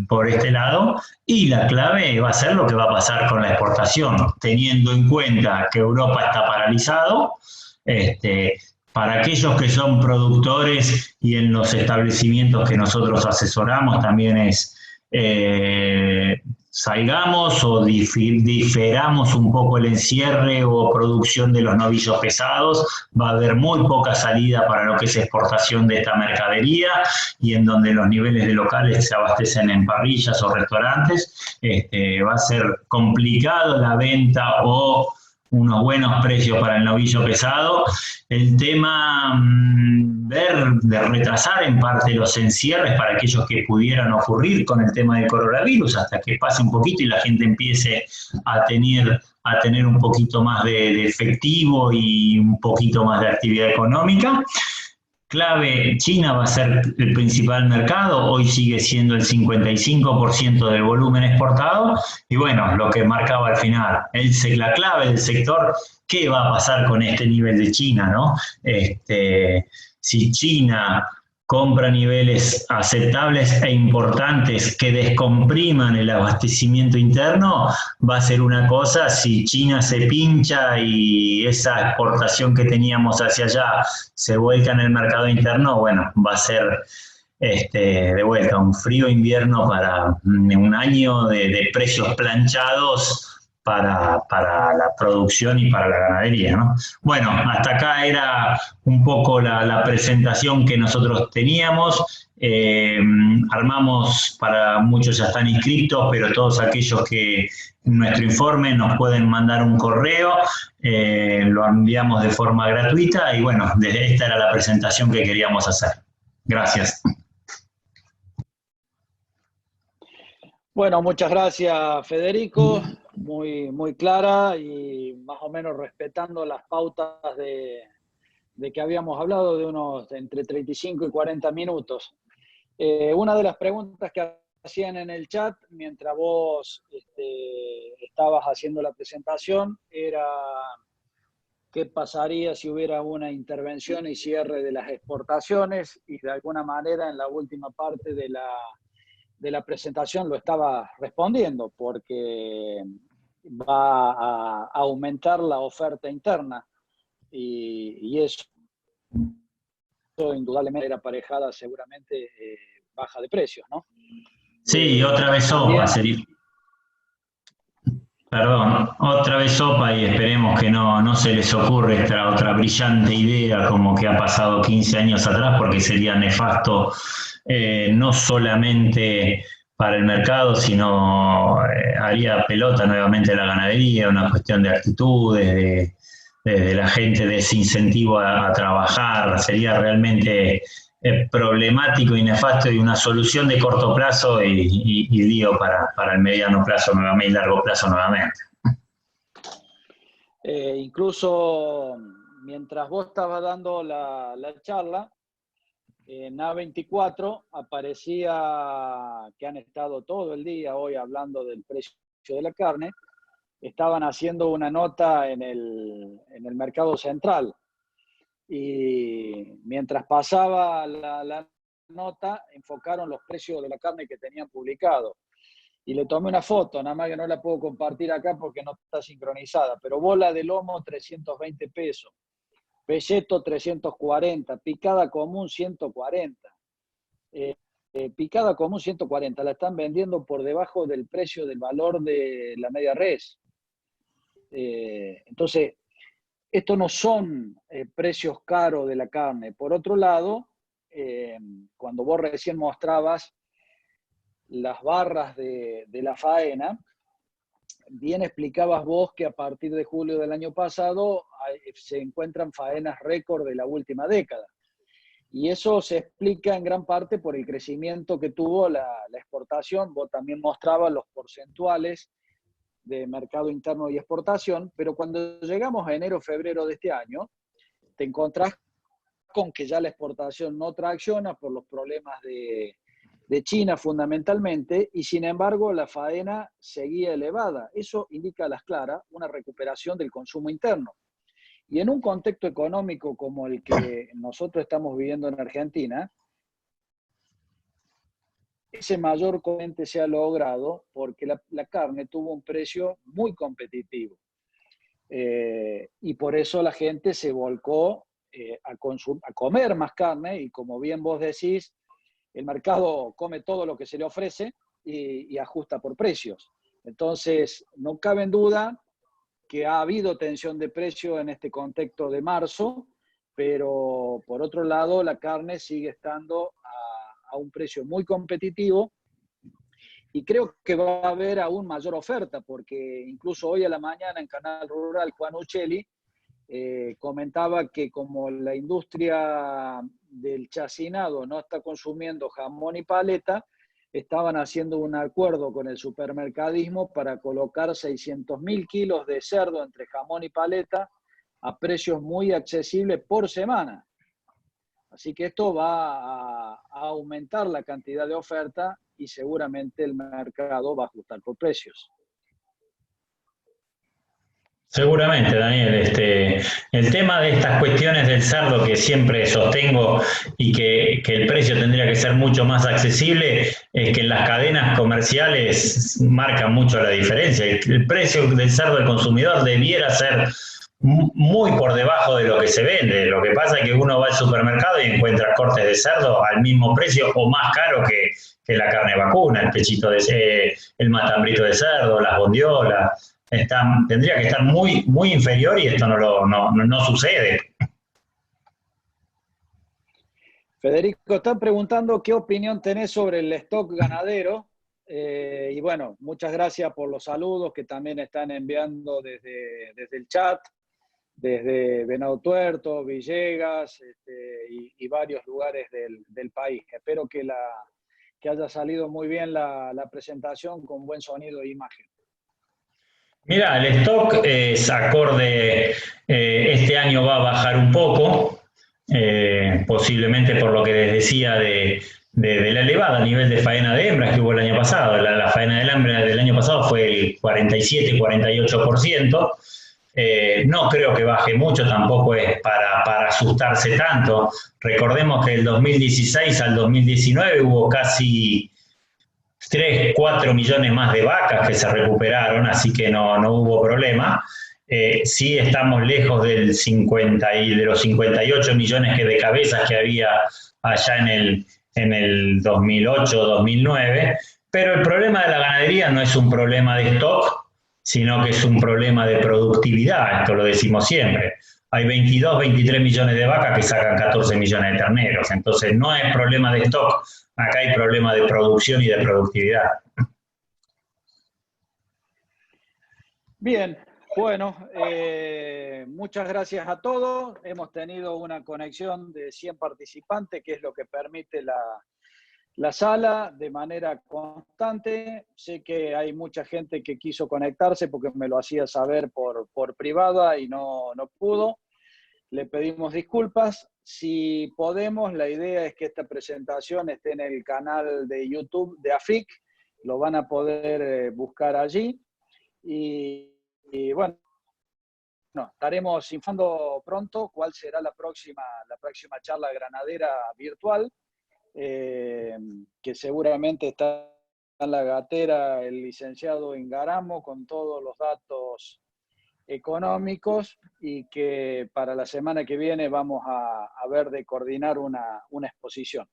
por este lado, y la clave va a ser lo que va a pasar con la exportación, teniendo en cuenta que Europa está paralizado. Para aquellos que son productores y en los establecimientos que nosotros asesoramos, también es salgamos o diferamos un poco el encierre o producción de los novillos pesados. Va a haber muy poca salida para lo que es exportación de esta mercadería, y en donde los niveles de locales se abastecen en parrillas o restaurantes, va a ser complicado la venta o unos buenos precios para el novillo pesado. El tema de retrasar en parte los encierres para aquellos que pudieran ocurrir con el tema del coronavirus, hasta que pase un poquito y la gente empiece a tener un poquito más de efectivo y un poquito más de actividad económica. Clave, China va a ser el principal mercado, hoy sigue siendo el 55% del volumen exportado, y bueno, lo que marcaba al final, la clave del sector, ¿qué va a pasar con este nivel de China, no? Si China compra niveles aceptables e importantes que descompriman el abastecimiento interno, va a ser una cosa. Si China se pincha y esa exportación que teníamos hacia allá se vuelca en el mercado interno, bueno, va a ser de vuelta un frío invierno para un año de precios planchados para la producción y para la ganadería, ¿no? Bueno, hasta acá era un poco la presentación que nosotros teníamos. Armamos, para muchos ya están inscritos, pero todos aquellos que nuestro informe nos pueden mandar un correo, lo enviamos de forma gratuita y bueno, esta era la presentación que queríamos hacer. Gracias. Bueno, muchas gracias, Federico. Muy clara y más o menos respetando las pautas de que habíamos hablado de unos entre 35 y 40 minutos. Una de las preguntas que hacían en el chat mientras vos estabas haciendo la presentación era qué pasaría si hubiera una intervención y cierre de las exportaciones, y de alguna manera en la última parte de la presentación lo estaba respondiendo, porque va a aumentar la oferta interna y eso indudablemente era aparejada seguramente baja de precios, ¿no? Sí, otra vez sopa sería. Perdón, otra vez sopa y esperemos que no se les ocurre esta otra brillante idea como que ha pasado 15 años atrás, porque sería nefasto no solamente para el mercado, sino haría pelota nuevamente a la ganadería, una cuestión de actitudes, de la gente, de ese incentivo a trabajar, sería realmente problemático y nefasto, y una solución de corto plazo y lío para el mediano plazo nuevamente y largo plazo nuevamente. Incluso mientras vos estabas dando la charla, en A24 aparecía que han estado todo el día hoy hablando del precio de la carne. Estaban haciendo una nota en el mercado central. Y mientras pasaba la nota, enfocaron los precios de la carne que tenían publicado. Y le tomé una foto, nada más que no la puedo compartir acá porque no está sincronizada, pero bola de lomo 320 pesos, pelleto 340, picada común 140. Picada común 140, la están vendiendo por debajo del precio del valor de la media res. Entonces, estos no son precios caros de la carne. Por otro lado, cuando vos recién mostrabas las barras de la faena, bien explicabas vos que a partir de julio del año pasado se encuentran faenas récord de la última década. Y eso se explica en gran parte por el crecimiento que tuvo la exportación. Vos también mostrabas los porcentuales de mercado interno y exportación, pero cuando llegamos a enero, febrero de este año, te encontrás con que ya la exportación no tracciona por los problemas de China fundamentalmente, y sin embargo la faena seguía elevada. Eso indica a las claras una recuperación del consumo interno. Y en un contexto económico como el que nosotros estamos viviendo en Argentina, ese mayor componente se ha logrado porque la carne tuvo un precio muy competitivo. Y por eso la gente se volcó a comer más carne, y como bien vos decís, el mercado come todo lo que se le ofrece y ajusta por precios. Entonces, no cabe en duda que ha habido tensión de precio en este contexto de marzo, pero por otro lado la carne sigue estando a un precio muy competitivo, y creo que va a haber aún mayor oferta, porque incluso hoy a la mañana en Canal Rural Juan Uccelli comentaba que como la industria del chacinado no está consumiendo jamón y paleta, estaban haciendo un acuerdo con el supermercadismo para colocar 600.000 kilos de cerdo entre jamón y paleta a precios muy accesibles por semana. Así que esto va a aumentar la cantidad de oferta y seguramente el mercado va a ajustar por precios. Seguramente, Daniel. El tema de estas cuestiones del cerdo que siempre sostengo y que el precio tendría que ser mucho más accesible, es que en las cadenas comerciales marcan mucho la diferencia. El precio del cerdo del consumidor debiera ser muy por debajo de lo que se vende. Lo que pasa es que uno va al supermercado y encuentra cortes de cerdo al mismo precio o más caro que la carne vacuna, el pechito el matambrito de cerdo, las bondiolas. tendría que estar muy, muy inferior y esto no sucede. Federico, están preguntando qué opinión tenés sobre el stock ganadero. Y bueno, muchas gracias por los saludos que también están enviando desde el chat, desde Venado Tuerto, Villegas y varios lugares del país. Espero que haya salido muy bien la presentación con buen sonido e imagen. Mira, el stock es acorde, este año va a bajar un poco, posiblemente por lo que les decía de la elevada nivel de faena de hembras que hubo el año pasado. La faena de hembra del año pasado fue el 47-48%. No creo que baje mucho, tampoco es para asustarse tanto. Recordemos que del 2016 al 2019 hubo casi 3, 4 millones más de vacas que se recuperaron, así que no hubo problema. Sí estamos lejos de los 58 millones de cabezas que había allá en el 2008-2009, pero el problema de la ganadería no es un problema de stock, sino que es un problema de productividad, esto lo decimos siempre. Hay 22, 23 millones de vacas que sacan 14 millones de terneros, entonces no es problema de stock, acá hay problema de producción y de productividad. Bien, bueno, muchas gracias a todos. Hemos tenido una conexión de 100 participantes, que es lo que permite la sala de manera constante. Sé que hay mucha gente que quiso conectarse porque me lo hacía saber por privada y no pudo. Le pedimos disculpas. Si podemos, la idea es que esta presentación esté en el canal de YouTube de AFIC. Lo van a poder buscar allí. Y bueno, estaremos informando pronto cuál será la próxima charla granadera virtual, que seguramente está en la gatera el licenciado Ingaramo con todos los datos económicos y que para la semana que viene vamos a ver de coordinar una exposición.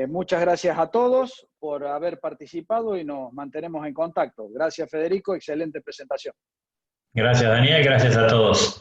Muchas gracias a todos por haber participado y nos mantenemos en contacto. Gracias, Federico. Excelente presentación. Gracias, Daniel. Gracias a todos.